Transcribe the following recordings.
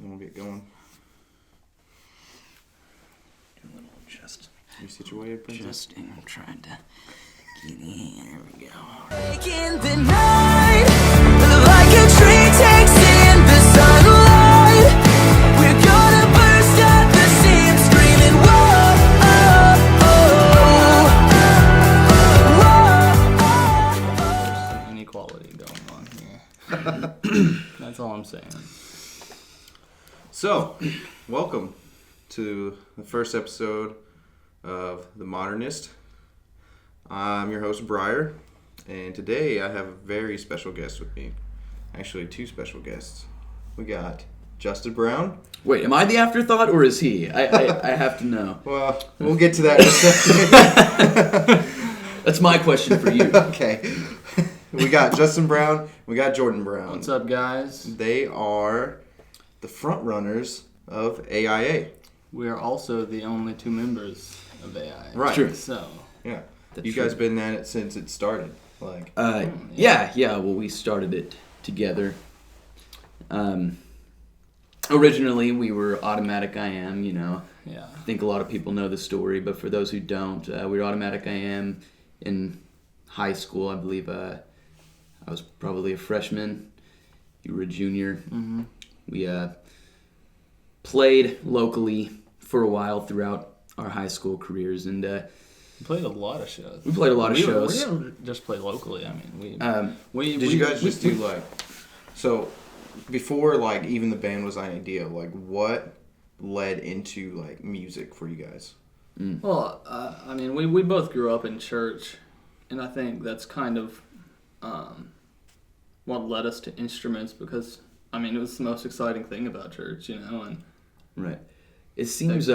we'll get going. Do a little just. You situated, princess? Adjusting. I'm trying to get in. There we go. In the night, like a tree takes in the sunlight, we're gonna burst at the seams, screaming, whoa, There's some inequality going on here. That's all I'm saying. So, welcome to the first episode of The Modernist. I'm your host, Briar, and today I have a very special guest with me. Actually, two special guests. We got Justin Brown. Wait, am I the afterthought or is he? I have to know. Well, we'll get to that in a second. That's my question for you. Okay. We got Justin Brown. We got Jordan Brown. What's up, guys? They are the front runners of AIA. We are also the only two members of AI. Right. True. So, Yeah. That's You guys been at it since it started. Like. Yeah. Well, we started it together. Originally, we were Automatic I Am. yeah. I think a lot of people know the story, but for those who don't, we were Automatic I Am in high school. I believe I was probably a freshman. You were a junior. Mm-hmm. We played locally for a while throughout our high school careers, and We played a lot of shows. we played a lot of We shows. didn't just play locally. I mean, Did you guys just do like, so before like even the band was an idea, like what led into like music for you guys? Well, I mean, we both grew up in church, and I think that's kind of what led us to instruments because, I mean, it was the most exciting thing about church, and Right. It seems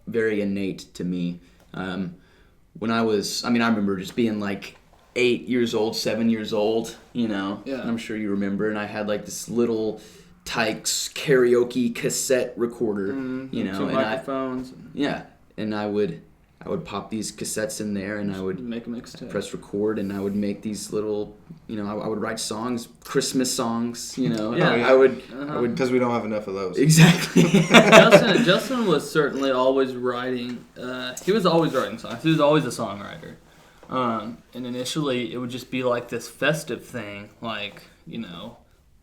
very innate to me. When I remember just being like 8 years old, 7 years old, Yeah. And I'm sure you remember, and I had like this little Tykes karaoke cassette recorder, two and microphones, and I would pop these cassettes in there, and I would make a mixtape. press record, and I would make these little, I would write songs, Christmas songs, Yeah. I would Because we don't have enough of those. exactly. Justin was certainly always writing. He was always writing songs. He was always a songwriter. And initially, it would just be like this festive thing, like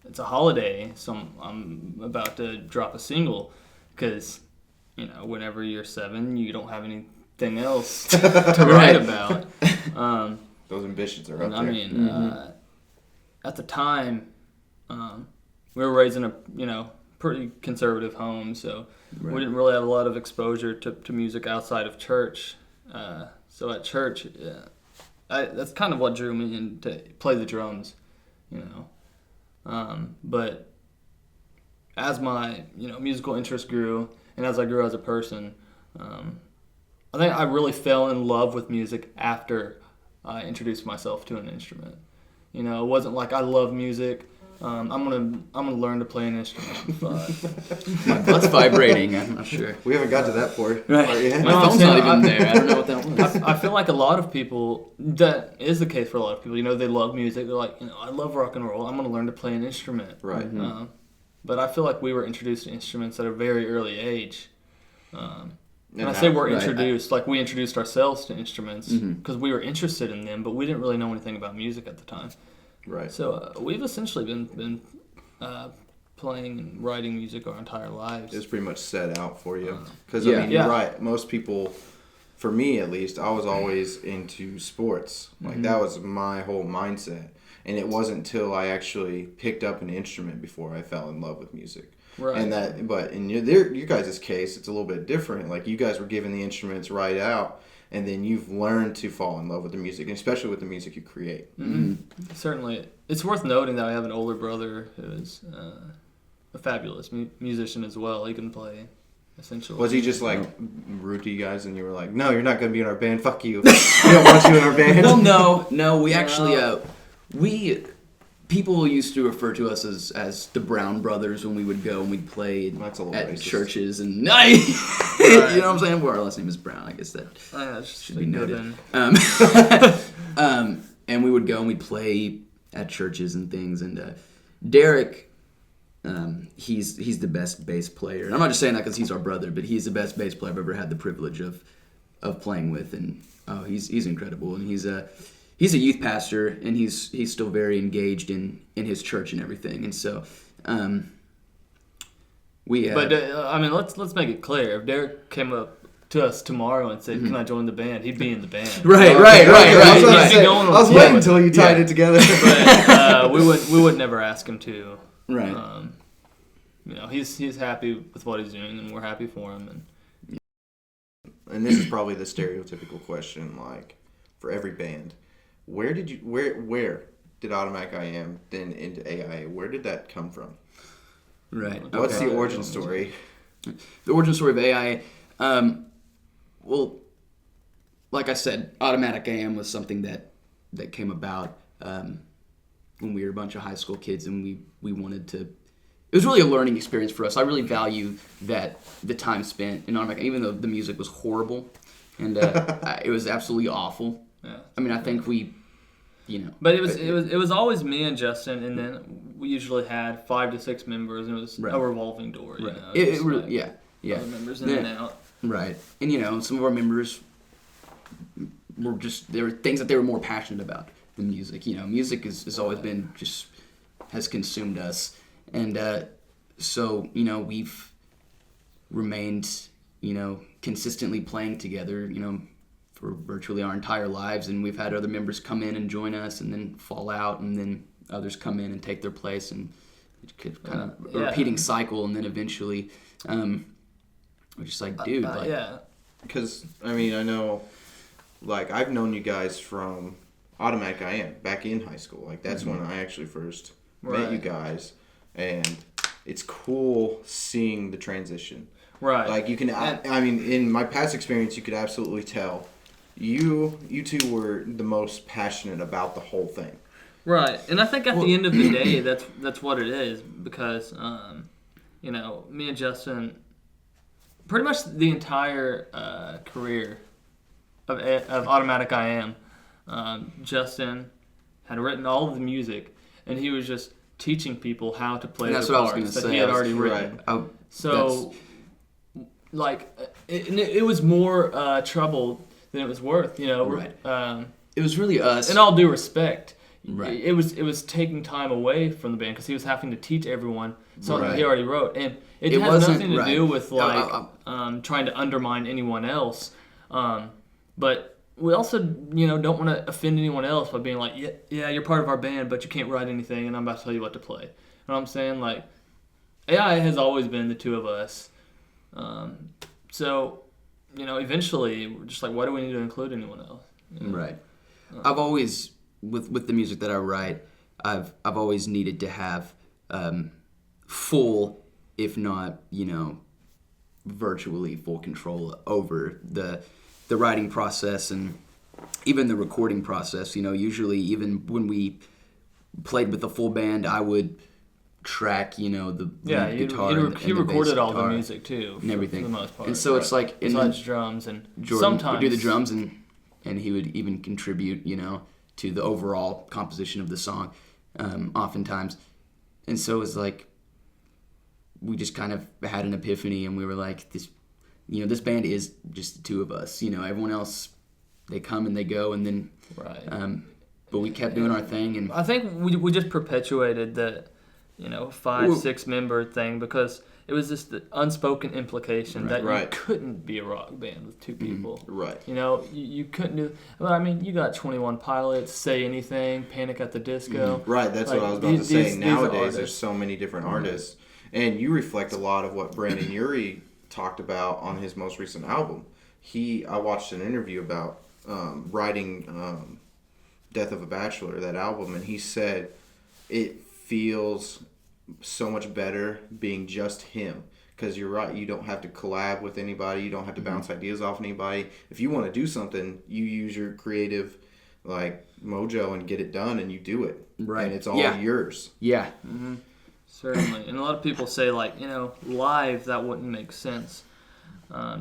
it's a holiday, so I'm about to drop a single, because whenever you're 7, you don't have anything else to write about. Those ambitions are up And there. I mean, at the time, we were raised in a pretty conservative home, so we didn't really have a lot of exposure to music outside of church. So at church, that's kind of what drew me in to play the drums, But as my musical interest grew, and as I grew as a person, I think I really fell in love with music after I introduced myself to an instrument. It wasn't like I love music. I'm gonna learn to play an instrument. But My butt's vibrating. I'm not sure. We haven't got to that part yet. My phone's not even there. I don't know what that was. I feel like a lot of people, that is the case for a lot of people. They love music. They're like, I love rock and roll. I'm gonna learn to play an instrument. Right. But I feel like we were introduced to instruments at a very early age. And I how- say we're right. introduced, like we introduced ourselves to instruments because we were interested in them, but we didn't really know anything about music at the time. Right. So we've essentially been playing and writing music our entire lives. It was pretty much set out for you. Because, Yeah. you're right. Most people, for me at least, I was always into sports. Like, that was my whole mindset. And it wasn't until I actually picked up an instrument before I fell in love with music. Right. And but in your guys' case, it's a little bit different. Like, you guys were given the instruments right out, and then you've learned to fall in love with the music, and especially with the music you create. Certainly, it's worth noting that I have an older brother who is a fabulous musician as well. He can play, essentially. Was he just like rude to you guys, and you were like, "No, you're not going to be in our band. Fuck you. We don't want you in our band." Well, no. We actually, people used to refer to us as the Brown Brothers when we would go and we'd play That's a little at racist. churches and you know what I'm saying? Well, our last name is Brown. I guess that should be noted. And we would go and we'd play at churches and things. And Derek he's the best bass player. And I'm not just saying that because he's our brother, but he's the best bass player I've ever had the privilege of playing with. And he's incredible. And he's a youth pastor, and he's still very engaged in his church and everything. And so let's make it clear. If Derek came up to us tomorrow and said, "Can I join the band?" He'd be in the band. Right. I was waiting until you tied it together. But we would never ask him to. Right. He's happy with what he's doing, and we're happy for him. And this is probably the stereotypical question, like for every band. Where did Automatic I Am then into AIA? Where did that come from? Right. What's the origin story? The origin story of AIA. Well, like I said, Automatic I Am was something that came about when we were a bunch of high school kids, and we wanted to. It was really a learning experience for us. I really value the time spent in Automatic, even though the music was horrible, and it was absolutely awful. Yeah. I mean, I think we. But it was always me and Justin, and then we usually had 5 to 6 members, and it was a revolving door. Right. It really, yeah. Other members in and out. Right, and some of our members were there were things that they were more passionate about than music. Music has always been has consumed us, and so we've remained consistently playing together. For virtually our entire lives, and we've had other members come in and join us and then fall out, and then others come in and take their place, and it could kind of a repeating cycle, and then eventually we're just like, dude, because I know, like, I've known you guys from Automatic I Am back in high school. Like, that's when I actually first met you guys, and it's cool seeing the transition. Right. Like, you can, in my past experience, you could absolutely tell you two were the most passionate about the whole thing. Right. And I think at the end of the day, that's what it is, because, me and Justin, pretty much the entire career of Automatic I Am, Justin had written all of the music, and he was just teaching people how to play the parts that he had already written. So, it was more trouble than it was worth, Right. It was really us. In all due respect, right. It was taking time away from the band because he was having to teach everyone something he already wrote, and it has nothing to do with trying to undermine anyone else. But we also, don't want to offend anyone else by being like, yeah, you're part of our band, but you can't write anything, and I'm about to tell you what to play. You know what I'm saying? Like, AI has always been the two of us. So, eventually, we're just like, why do we need to include anyone else? Right. I've always, with the music that I write, I've always needed to have full, if not, virtually full control over the writing process and even the recording process. Usually even when we played with the full band, I would track, the guitar and he the recorded bass all guitar the music too, and everything. for the most part. And so it's like besides drums, and Jordan sometimes would do the drums, and he would even contribute, to the overall composition of the song, oftentimes. And so it was like we just kind of had an epiphany, and we were like, this band is just the two of us. Everyone else, they come and they go, and then but we kept doing our thing, and I think we just perpetuated the 5-6 member thing because it was just the unspoken implication that you couldn't be a rock band with 2 people. Right. You couldn't do. Well, you got 21 Pilots, Say Anything, Panic at the Disco. Right. That's what I was about to say. Nowadays, there's so many different artists, and you reflect a lot of what Brandon Urie talked about on his most recent album. I watched an interview about writing Death of a Bachelor, that album, and he said it feels so much better being just him, because you're right, you don't have to collab with anybody, you don't have to bounce ideas off anybody. If you want to do something, you use your creative mojo and get it done, and you do it, and it's all yours. Certainly. And a lot of people say live that wouldn't make sense,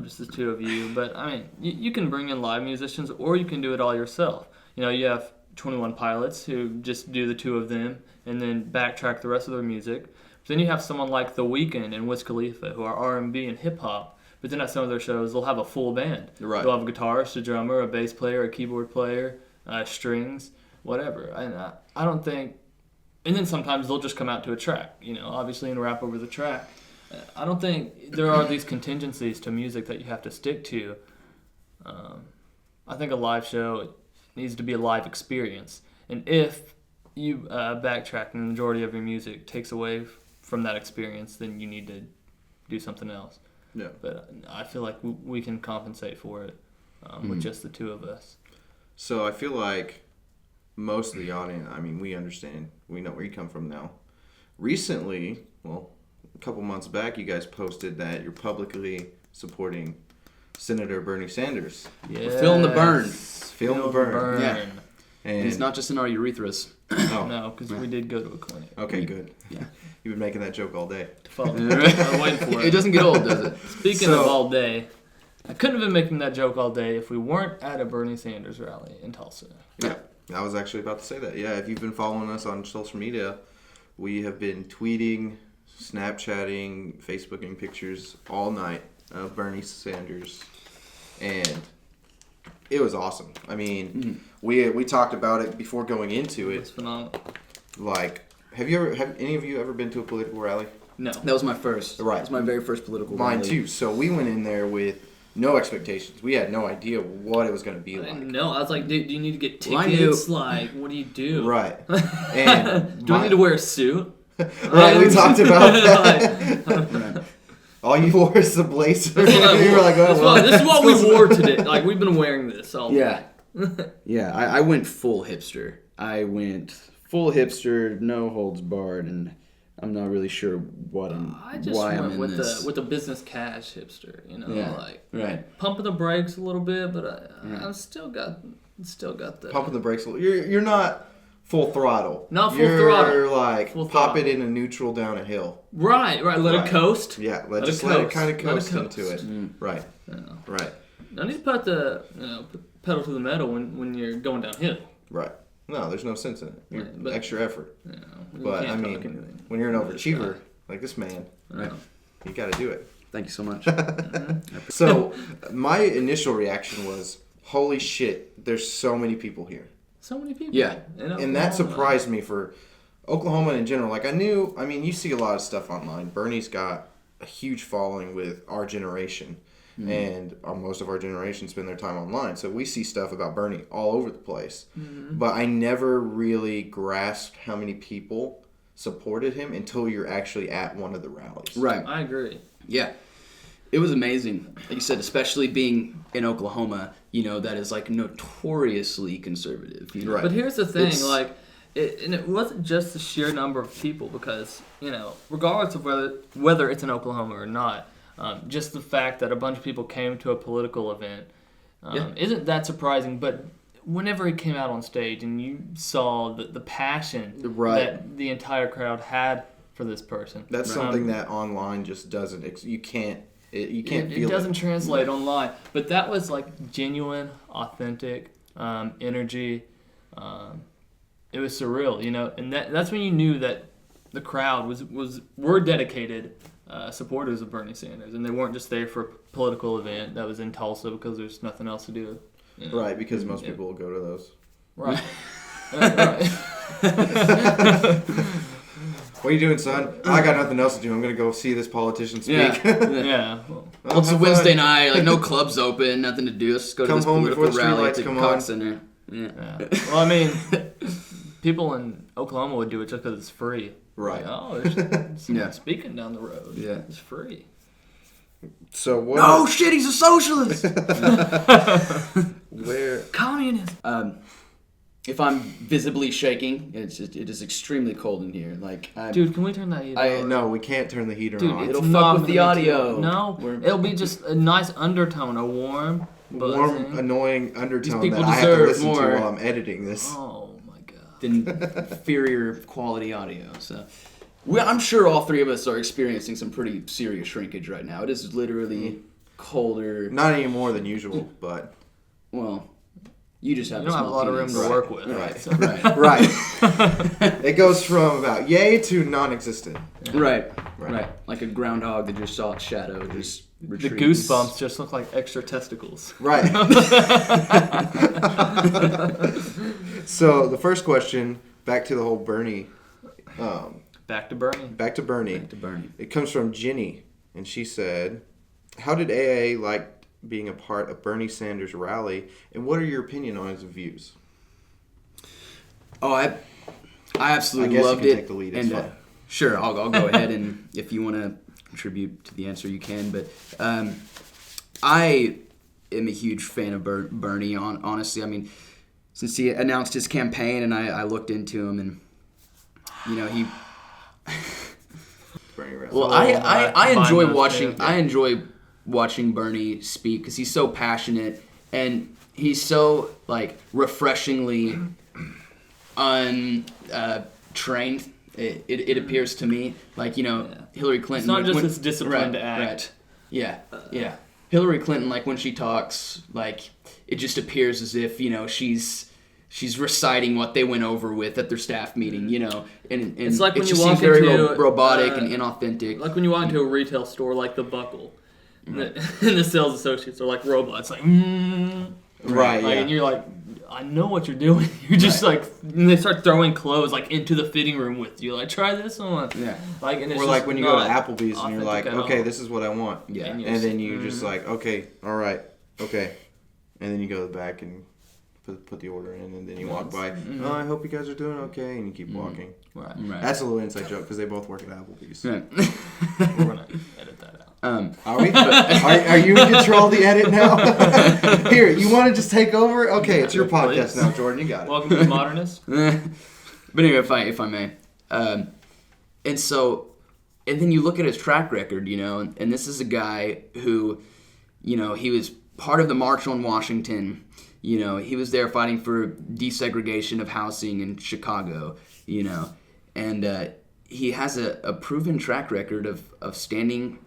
just the two of you, but you can bring in live musicians, or you can do it all yourself. You have 21 Pilots who just do the two of them and then backtrack the rest of their music. Then you have someone like The Weeknd and Wiz Khalifa, who are R&B and hip hop. But then at some of their shows, they'll have a full band. Right. They'll have a guitarist, a drummer, a bass player, a keyboard player, strings, whatever. And I don't think. And then sometimes they'll just come out to a track, obviously, and rap over the track. I don't think there are these contingencies to music that you have to stick to. I think a live show needs to be a live experience. And if you backtrack and the majority of your music takes away from that experience, then you need to do something else. Yeah. But I feel like we can compensate for it with just the two of us. So I feel like most of the audience, we understand. We know where you come from now. Recently, well, a couple months back, you guys posted that you're publicly supporting Senator Bernie Sanders. Yeah. We're feeling the burn. Feeling the burn. Yeah. And It's not just in our urethras. Oh, No, because we did go to a clinic. okay, good. Yeah. You've been making that joke all day. To follow. I'm waiting for It it. doesn't get old, does it? Speaking So- of all day, I couldn't have been making that joke all day if we weren't at a Bernie Sanders rally in Tulsa. Yeah, I was actually about to say that. Yeah, if you've been following us on social media, we have been tweeting, Snapchatting, Facebooking pictures all night of Bernie Sanders, and it was awesome. We talked about it before going into It's it. phenomenal. Like, have any of you ever been to a political rally? No. That was my first. Right. That was my very first political Mine rally. too. So we went in there with no expectations. We had no idea what it was going to be I like. didn't know. I was like, dude, do you need to get Well, I knew- tickets? Like, what do you do? Right. And Do I need to wear a suit? Right, we talked about that. Right. All you wore is the blazer. That's what I You were wore. like, oh, well, This is what we let's go. wore today. Like, we've been wearing this all Yeah. Yeah, I went full hipster. I went full hipster, no holds barred, and I'm not really sure what I just why I'm went in with this. the business cash hipster, Yeah. like Right. pumping the brakes a little bit, but Yeah. I've still got the Pumping the brakes a little. You're not full throttle. Not full you're throttle. You're like Full pop throttle. it in a neutral down a hill. right. Let Right. it coast. Yeah, Let it let it coast. kind of Let it coast coast. into it. Right, Yeah. right, No need to put the pedal to the metal when you're going downhill. right. No, there's no sense in it. You're Right, but- extra effort. You But can't I talk mean, anything. when you're an This guy. overachiever like this man, Right. you got to do it. Thank you so much. So my initial reaction was, "Holy shit! There's so many people here." So many people. Yeah. And that surprised me for Oklahoma in general. Like you see a lot of stuff online. Bernie's got a huge following with our generation, and most of our generation spend their time online. So we see stuff about Bernie all over the place. But I never really grasped how many people supported him until you're actually at one of the rallies. Right. I agree. Yeah. It was amazing. Like you said, especially being in Oklahoma, that is like notoriously conservative. Right. But here's the thing, It's- like, it wasn't just the sheer number of people because, regardless of whether it's in Oklahoma or not, just the fact that a bunch of people came to a political event isn't that surprising. But whenever he came out on stage and you saw the passion Right. that the entire crowd had for this person, That's something that online just doesn't. You can't. You can't it feel doesn't translate online. But that was like genuine, authentic energy. It was surreal, and that's when you knew that the crowd were dedicated supporters of Bernie Sanders, and they weren't just there for a political event that was in Tulsa because there's nothing else to do. Right, because most people will go to those. Right. Right. What are you doing, son? I got nothing else to do. I'm gonna go see this politician speak. Yeah. Well, it's a have Wednesday fun. night, like no clubs open, nothing to do. Let's just go to Come this home political before the rally streetlights at the come Cox on. Center. Yeah. Yeah. Well, I mean, people in Oklahoma would do it just because it's free. Right. Like, oh, there's someone Yeah. speaking down the road. Yeah. It's free. So what? No shit, he's a socialist. Where? Communist. If I'm visibly shaking, it is extremely cold in here. Like, Dude, can we turn that heat on? No, we can't turn the heater Dude, on. it's It'll not fuck with the gonna be too audio. loud. No, We're- it'll be just a nice undertone, a warm, buzzing. Warm, annoying undertone people that I have to deserve listen more. to while I'm editing this. Oh my god. than inferior quality audio. So, I'm sure all three of us are experiencing some pretty serious shrinkage right now. It is literally colder. Not any more than usual, but Well, You just have You don't have a lot of room to Right. work with. Right. So. Right. Right. It goes from about yay to non-existent. Right. Right. Right. Like a groundhog that just saw its shadow just The retreats. goosebumps just look like extra testicles. Right. So the first question, back to the whole Bernie. Back to Bernie. Back to Bernie. To Bernie. It comes from Ginny, and she said, "How did AA like being a part of Bernie Sanders' rally, and what are your opinion on his views?" Oh, I absolutely I guess loved you can it. take the lead, it's And fine. sure, I'll go ahead, and if you want to contribute to the answer, you can. But I am a huge fan of Bernie. Honestly, I mean, since he announced his campaign, and I looked into him, and he. Bernie rally. Well, I enjoy Mine watching. too. I enjoy watching Bernie speak because he's so passionate and he's so like refreshingly untrained. It appears to me like Hillary Clinton. It's not just when- this disciplined right, act. right. Yeah, yeah. Hillary Clinton, like when she talks, like it just appears as if she's reciting what they went over with at their staff meeting, and It's like when it you just walk seems very into, robotic and inauthentic. Like when you walk into a retail store like the Buckle, and the sales associates are like robots, like, mm. Right, Like, yeah. and you're like, I know what you're doing. You're just like, and they start throwing clothes like into the fitting room with you. Like, try this on. Yeah. Like, and it's Or like just when you go to not Applebee's and you're like, authentic at okay, all. this is what I want. Yeah. And And then you just like, okay, all right, okay. And then you go to the back and put the order in, and then you walk by. Oh, I hope you guys are doing okay, and you keep walking. Right. Right. That's a little inside joke because they both work at Applebee's. Right. We're gonna edit that out. Are we? Are you in control of the edit now? Here, you want to just take over? Okay, it's your podcast Please. now, Jordan. You got it. Welcome to the Modernist. But anyway, if I may, and then you look at his track record, and this is a guy who, he was part of the March on Washington. He was there fighting for desegregation of housing in Chicago. And he has a proven track record of standing,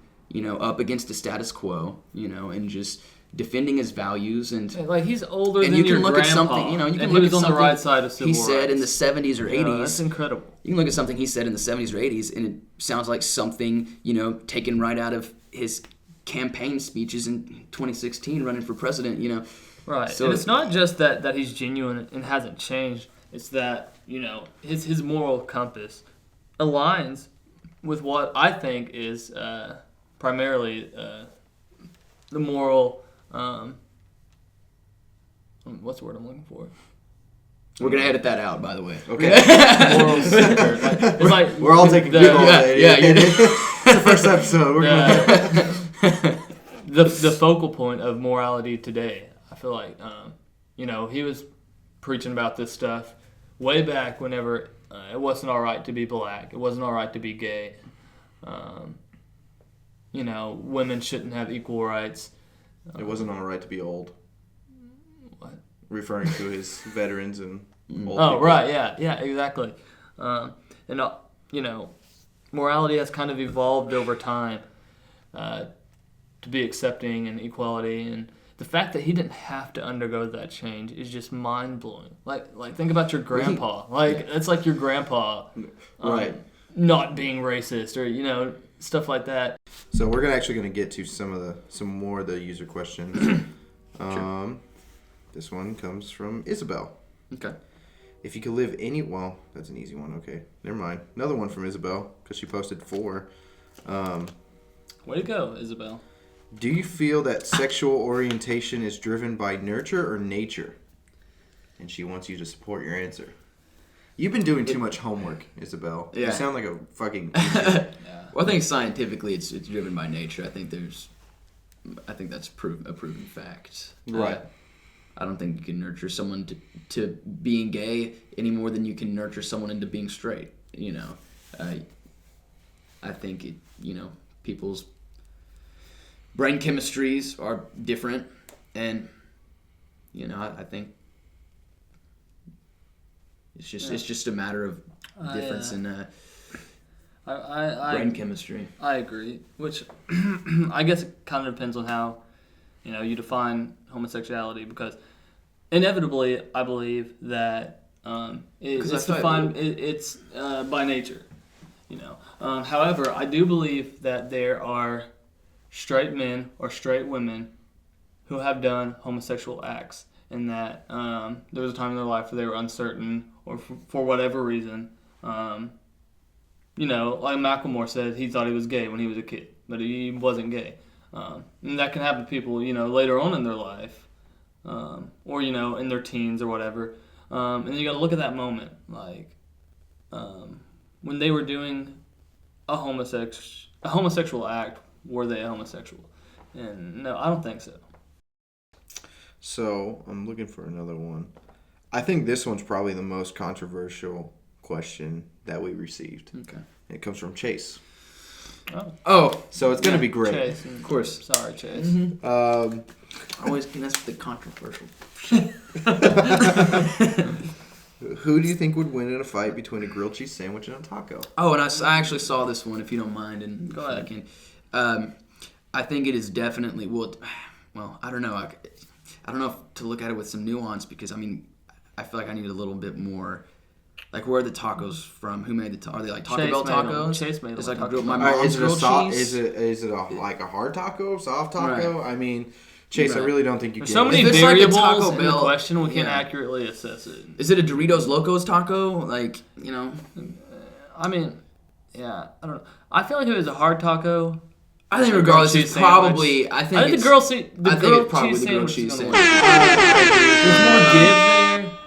up against the status quo, and just defending his values and. Like he's older And than you can your look grandpa. at something, you can and look he at was on something the right side of civil he said in the rights. 70s or 80s. That's incredible. You can look at something he said in the 70s or 80s, and it sounds like something, taken right out of his campaign speeches in 2016 running for president, Right. So- and it's not just that he's genuine and hasn't changed. It's that, his moral compass aligns with what I think is primarily the moral... what's the word I'm looking for? We're going to edit that out, by the way. Okay. Moral center. It's like We're all taking good old yeah, lady. yeah, you're- It's the first episode. We're gonna... the focal point of morality today. I feel like, he was preaching about this stuff way back whenever it wasn't all right to be black. It wasn't all right to be gay. Women shouldn't have equal rights. It wasn't all right to be old. What? Referring to his veterans and old Oh, people. right, yeah, exactly. Morality has kind of evolved over time to be accepting and equality, and the fact that he didn't have to undergo that change is just mind blowing. Like think about your grandpa. It's like your grandpa, Right. not being racist or stuff like that. So we're actually gonna get to some more of the user questions. This one comes from Isabel. Okay. If you could live well, that's an easy one. Okay, never mind. Another one from Isabel because she posted 4. Way to go, Isabel. Do you feel that sexual orientation is driven by nurture or nature? And she wants you to support your answer. You've been doing too much homework, Isabel. You Yeah. sound like a fucking... Well, I think scientifically it's driven by nature. I think that's a proven fact. Right. I don't think you can nurture someone to being gay any more than you can nurture someone into being straight. I think people's brain chemistries are different, and I think it's just a matter of difference in brain chemistry. I agree, which I guess it kind of depends on how you define homosexuality, because inevitably, I believe that it's defined. It's by nature, you know. However, I do believe that there are straight men or straight women who have done homosexual acts, and that there was a time in their life where they were uncertain, or for whatever reason. You know, like Macklemore said, he thought he was gay when he was a kid, but he wasn't gay. And that can happen to people, you know, later on in their life, or, you know, in their teens or whatever. And you got to look at that moment, like when they were doing a homosexual act, were they a homosexual? And no, I don't think so. So I'm looking for another one. I think this one's probably the most controversial question that we received. Okay. It comes from Chase. Oh, So it's going to be great. Chase, of course. Sorry, Chase. Always that's the controversial. Who do you think would win in a fight between a grilled cheese sandwich and a taco? Oh, and I actually saw this one, if you don't mind. And Go ahead. I think it is definitely, well, I don't know. I don't know if to look at it with some nuance, because, I mean, I feel like I need a little bit more. Like, where are the tacos from? Who made the tacos? Are they like Taco Bell tacos? Chase made It's them. like my All right, mom's is it a grilled cheese. Is it like a hard taco, soft taco? I mean, Chase, I Right. really don't think you There's can. so many If it's like a variables Taco in the Bell, question, we can't yeah. accurately assess it. Is it a Doritos Locos taco? Like, you know. I mean, yeah, I don't know. I feel like if it was a hard taco, I think a regardless, grilled it's cheese sandwich. probably. I think the it's grilled probably cheese the grilled sandwich cheese is gonna sandwich. win. There's more give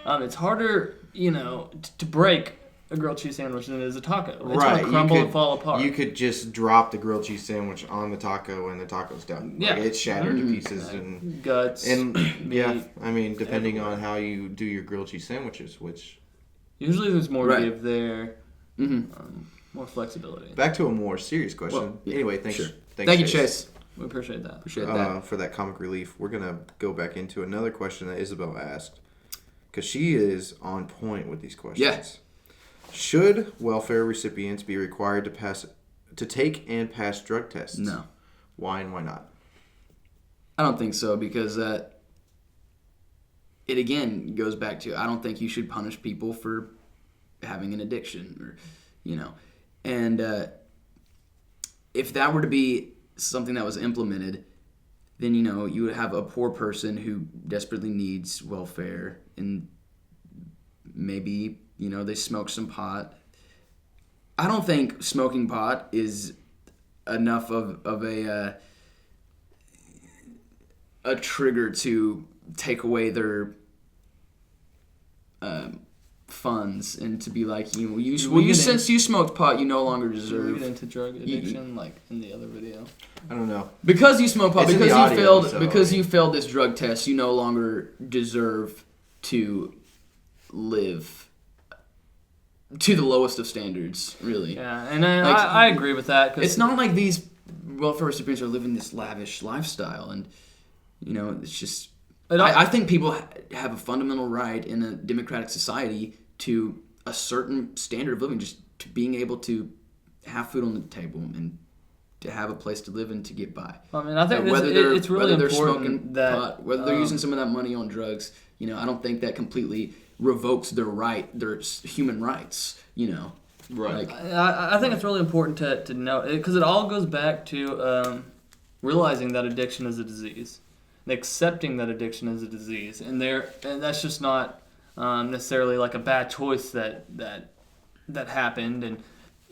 there. It's harder, you know, to break a grilled cheese sandwich than it is a taco. It's Right, gonna crumble and fall apart. You could just drop the grilled cheese sandwich on the taco and the taco's done. Yeah. Like, it's shattered to pieces Guts. and yeah. meat, I mean, depending on how you do your grilled cheese sandwiches, which Usually there's more Right. give there. More flexibility. back to a more serious question. Well, yeah, Anyway, thanks. sure. Thanks, Thank you, Chase. We appreciate that. Appreciate that. For that comic relief. We're gonna go back into another question that Isabel asked, because she is on point with these questions. Yeah. Should welfare recipients be required to take and pass drug tests? No. Why and why not? I don't think so, because it again goes back to, I don't think you should punish people for having an addiction, or, you know, and if that were to be something that was implemented, then, you know, you would have a poor person who desperately needs welfare, and maybe, you know, they smoke some pot. I don't think smoking pot is enough of a trigger to take away their funds, and to be like, since you smoked pot, you no longer Did we deserve, get into drug addiction like in the other video? I don't know. because you smoke pot, It's in because the you audio, failed, so- because you failed this drug test, you no longer deserve to live to the lowest of standards, really. Yeah, and Like, I agree with that. Cause It's not like these welfare recipients are living this lavish lifestyle, and, you know, it's just. I think people have a fundamental right in a democratic society to a certain standard of living, just to being able to have food on the table and to have a place to live and to get by. I mean, I think it's really whether they're important smoking that pot, whether they're using some of that money on drugs, you know, I don't think that completely revokes their human rights, you know. Right. Like, I think it's really important to know, because it all goes back to realizing that addiction is a disease, and accepting that addiction is a disease, and that's just not necessarily like a bad choice that happened, and,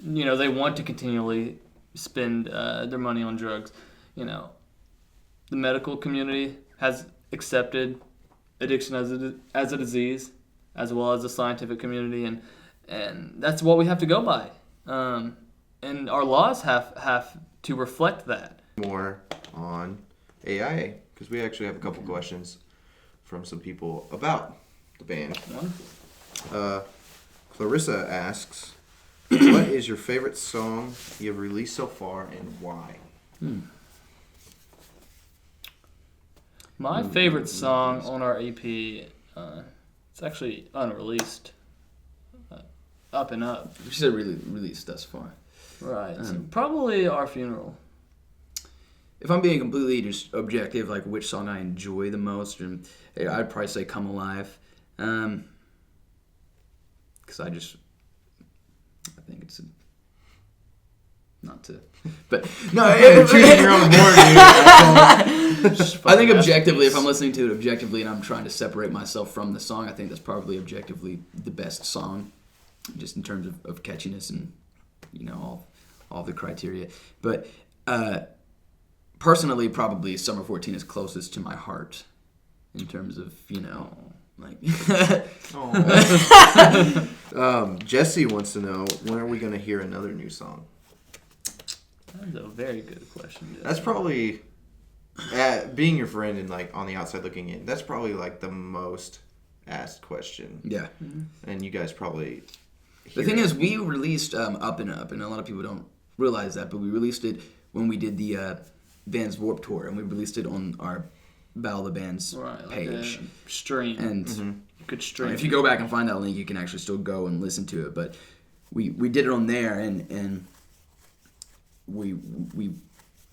you know, they want to continually spend their money on drugs. You know, the medical community has accepted addiction as a disease, as well as the scientific community, and that's what we have to go by. And our laws have to reflect that. More on AIA, because we actually have a couple questions from some people about the band. Clarissa asks, what is your favorite song you have released so far, and why? My favorite song on our EP, it's actually unreleased. Up and Up. she said really released thus far. Right. So probably Our Funeral. if I'm being completely just objective, like which song I enjoy the most, and I'd probably say "Come Alive," because I think it's not to, but no, Choosing your own board, dude. I think objectively, if I'm listening to it objectively and I'm trying to separate myself from the song, I think that's probably objectively the best song, just in terms of catchiness and all the criteria. But personally, probably Summer 14 is closest to my heart in terms of like. Jesse wants to know, when are we going to hear another new song? That's a very good question. Jesse. That's probably, being your friend and like on the outside looking in, that's probably like the most asked question. Yeah. And you guys probably. The thing is, we released Up and Up, and a lot of people don't realize that, but we released it when we did the Vans Warped Tour, and we released it on our Battle of the Bands page. Like a stream. And you could stream. if you go back and find that link, you can actually still go and listen to it. But we did it on there, and we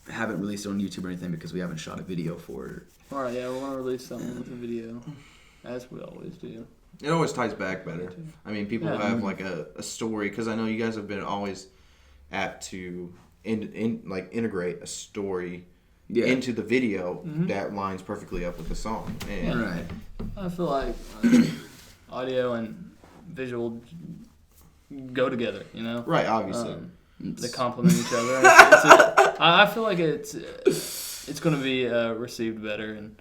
haven't released it on YouTube or anything because we haven't shot a video for it. All right, yeah, we're going to release something with a video, as we always do. It always ties back better. I mean, people have like a story, because I know you guys have been always apt to integrate a story into the video that lines perfectly up with the song. And Right. I feel like audio and visual go together, Right, obviously. They complement each other. I feel like it's going to be received better, and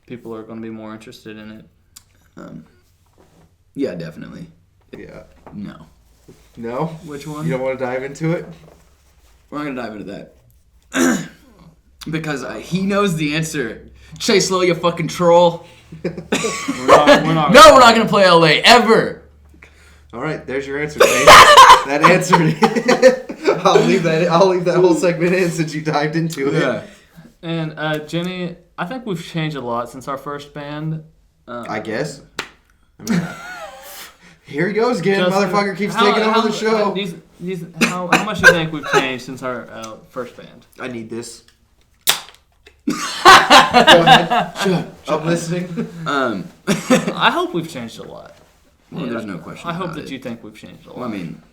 people are going to be more interested in it. Yeah, definitely. Yeah. No. No? Which one? You don't want to dive into it? We're not going to dive into that. Because he knows the answer. Chase Low, you fucking troll. We're not No, we're not going to play LA, ever. All right, there's your answer, Dave. That answered it. I'll leave that whole segment in since you dived into it. Yeah. And Jenny, I think we've changed a lot since our first band. I guess. I mean, here he goes again. Justin, Motherfucker keeps taking over the show. How much do you think we've changed since our first band? I need this. Go ahead. I'm listening. I hope we've changed a lot. Well, there's no question I hope about that it. you think we've changed a lot. Well, I mean,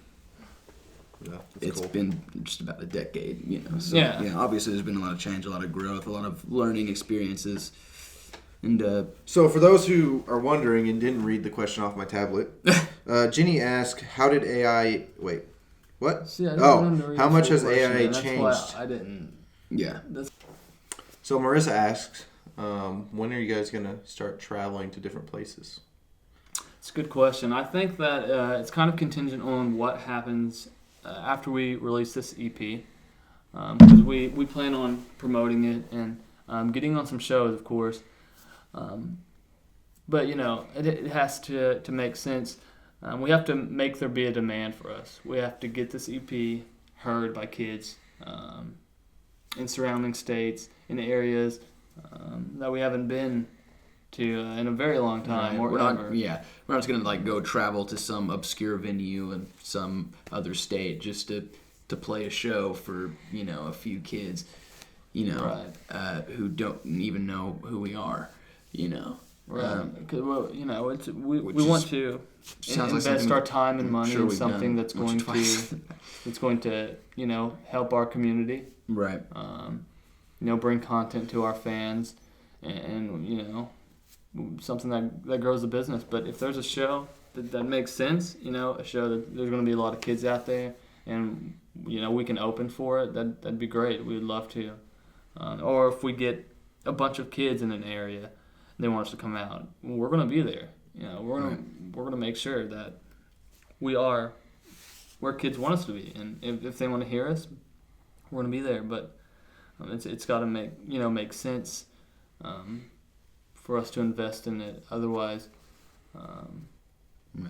Yeah, it's cool. been just about a decade, So, Yeah. obviously there's been a lot of change, a lot of growth, a lot of learning experiences. And, So for those who are wondering and didn't read the question off my tablet, Ginny asked, how did AI... Wait, what? See, I didn't want him to Oh, read how the much full has question, AI and that's why changed? I didn't. yeah. So Marissa asks, when are you guys going to start traveling to different places? It's a good question. I think that it's kind of contingent on what happens after we release this EP. Because we plan on promoting it and getting on some shows, of course. But, it has to make sense. We have to make there be a demand for us. We have to get this EP heard by kids in surrounding states, in areas that we haven't been to in a very long time. Or We're ever. not just gonna go travel to some obscure venue in some other state just to play a show for a few kids, Right. who don't even know who we are, Right. 'Cause, well, we which want is- to sounds like invest something our time and money sure in we've something done that's once going or twice. to help our community. Right. Bring content to our fans, and something that grows the business. But if there's a show that makes sense, a show that there's going to be a lot of kids out there, and we can open for it, that'd be great. We'd love to. Or if we get a bunch of kids in an area, and they want us to come out, we're going to be there. We're going to make sure that we are where kids want us to be, and if they want to hear us, we're going to be there. But it's got to make sense for us to invest in it. Otherwise,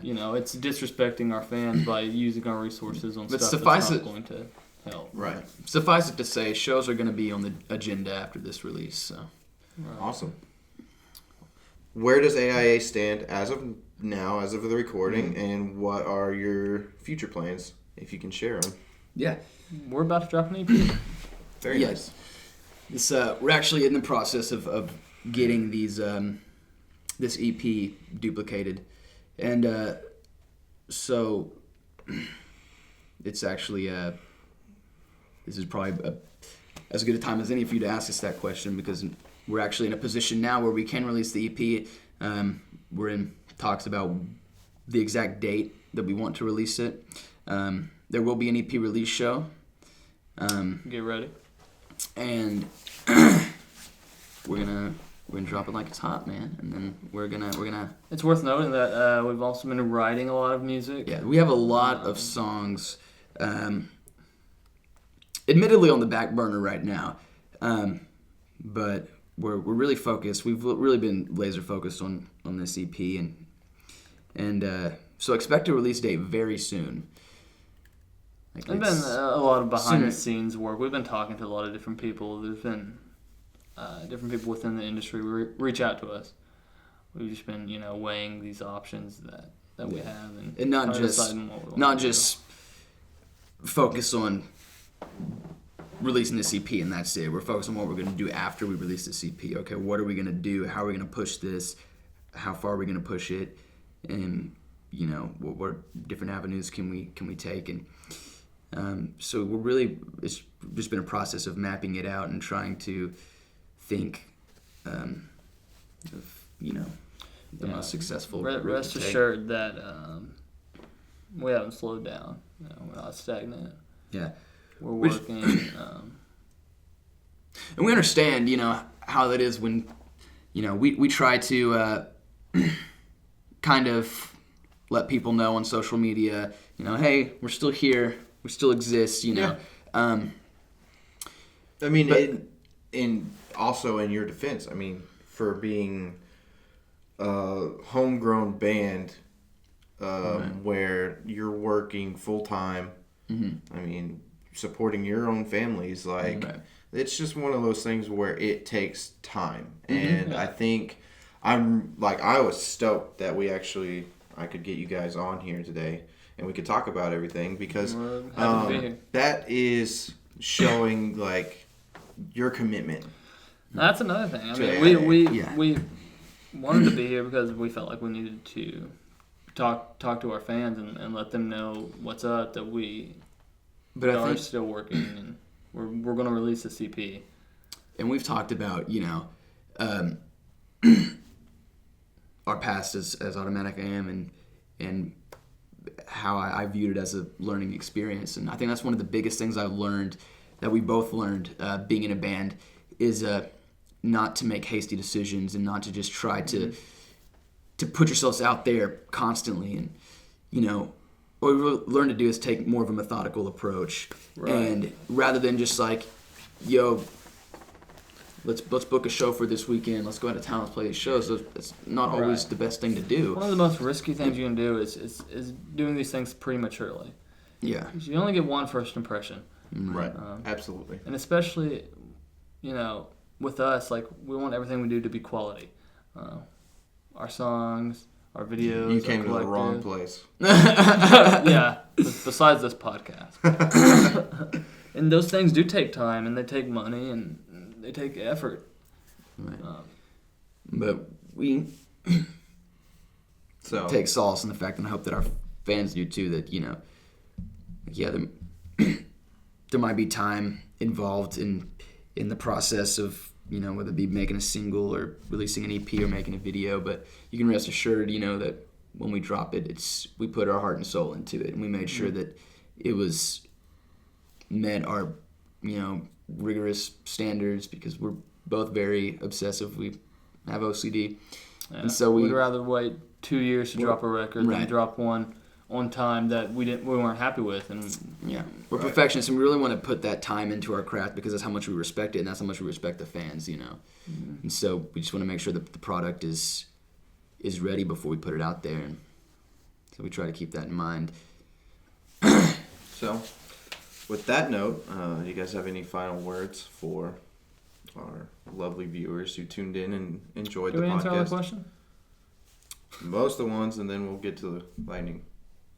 it's disrespecting our fans by using our resources on But stuff suffice that's not it- going to help. Right. Suffice it to say, shows are going to be on the agenda after this release. So. Right. Awesome. Where does AIA stand as of now, as of the recording, and what are your future plans, if you can share them? Yeah. We're about to drop an EP. Very Yeah. nice. This we're actually in the process of getting these this EP duplicated, and so it's actually this is probably as good a time as any for you to ask us that question, because we're actually in a position now where we can release the EP. We're in talks about the exact date that we want to release it. There will be an EP release show. Get ready. And we're gonna drop it like it's hot, man. And then we're gonna. It's worth noting that we've also been writing a lot of music. Yeah, we have a lot of songs, admittedly on the back burner right now, but we're really focused. We've really been laser focused on this EP, and so expect a release date very soon. There's been a lot of behind-the-scenes work. We've been talking to a lot of different people. There's been different people within the industry reach out to us. We've just been, weighing these options that we have, and not just focus on releasing this EP and that's it. We're focused on what we're going to do after we release this EP. Okay, what are we going to do? How are we going to push this? How far are we going to push it? And what different avenues can we take? And so it's just been a process of mapping it out and trying to think of the most successful route rest to take. assured that we haven't slowed down. We're not stagnant. Yeah, we're working. And we understand, how that is when, we try to kind of let people know on social media, hey, we're still here, we still exist, Yeah. I mean, also in your defense, I mean, for being a homegrown band, where you're working full time, I mean, supporting your own families, it's just one of those things where it takes time. And I think I was stoked that I could get you guys on here today and we could talk about everything, because that is showing your commitment. That's another thing. I mean, we wanted to be here because we felt like we needed to talk to our fans and let them know what's up, that we are still working, and we're going to release a CP. And we've talked about, our past as Automatic AM and how I viewed it as a learning experience. And I think that's one of the biggest things I've learned, that we both learned being in a band, is not to make hasty decisions and not to just try to put yourselves out there constantly. And, what we learn to do is take more of a methodical approach. Right. And rather than just let's book a show for this weekend, let's go out of town, let's play these shows. That's not always the best thing to do. One of the most risky things you can do is doing these things prematurely. Yeah. You only get one first impression. Right. Absolutely. And especially, with us, we want everything we do to be quality. Our songs, our videos. You came to the wrong place. Yeah. Besides this podcast. And those things do take time, and they take money, and they take effort. Right. But we take solace in the fact, and I hope that our fans do too, that, there might be time involved in the process of, whether it be making a single or releasing an EP or making a video, but you can rest assured, that when we drop it, we put our heart and soul into it, and we made sure that it was met our, rigorous standards, because we're both very obsessive. We have OCD, and so we'd rather wait 2 years to drop a record than drop one on time that we weren't happy with. And we're perfectionists, and we really want to put that time into our craft, because that's how much we respect it, and that's how much we respect the fans, And so we just want to make sure that the product is ready before we put it out there, and so we try to keep that in mind. So, with that note, do you guys have any final words for our lovely viewers who tuned in and enjoyed the podcast? Can we answer all the question? Most of the ones, and then we'll get to the lightning.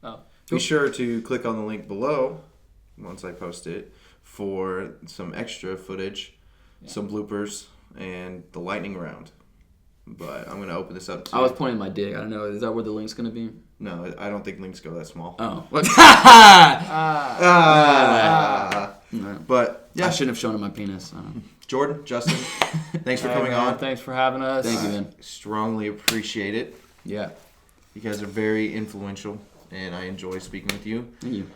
Oh. Be sure to click on the link below once I post it for some extra footage some bloopers, and the lightning round. But I'm going to open this up to... I was pointing my dick. I don't know. Is that where the link's gonna be? No, I don't think links go that small. Oh. No. But, yeah. I shouldn't have shown him my penis. Jordan, Justin, thanks for coming man, on. Thanks for having us. Thank you, man. Strongly appreciate it. Yeah. You guys are very influential, and I enjoy speaking with you. Thank you.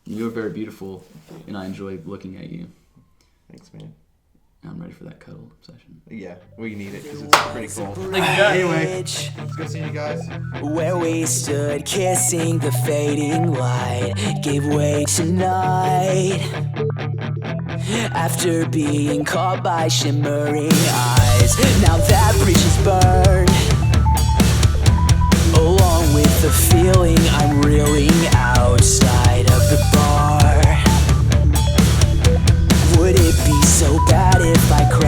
You're very beautiful, and I enjoy looking at you. Thanks, man. I'm ready for that cuddle session. Yeah, we need it because it's pretty cold. Anyway, It's good seeing you guys. where we stood kissing the fading light gave way tonight. After being caught by shimmering eyes, now that bridge is burned. Along with the feeling I'm reeling outside of the bar. Would it be so bad if I cried?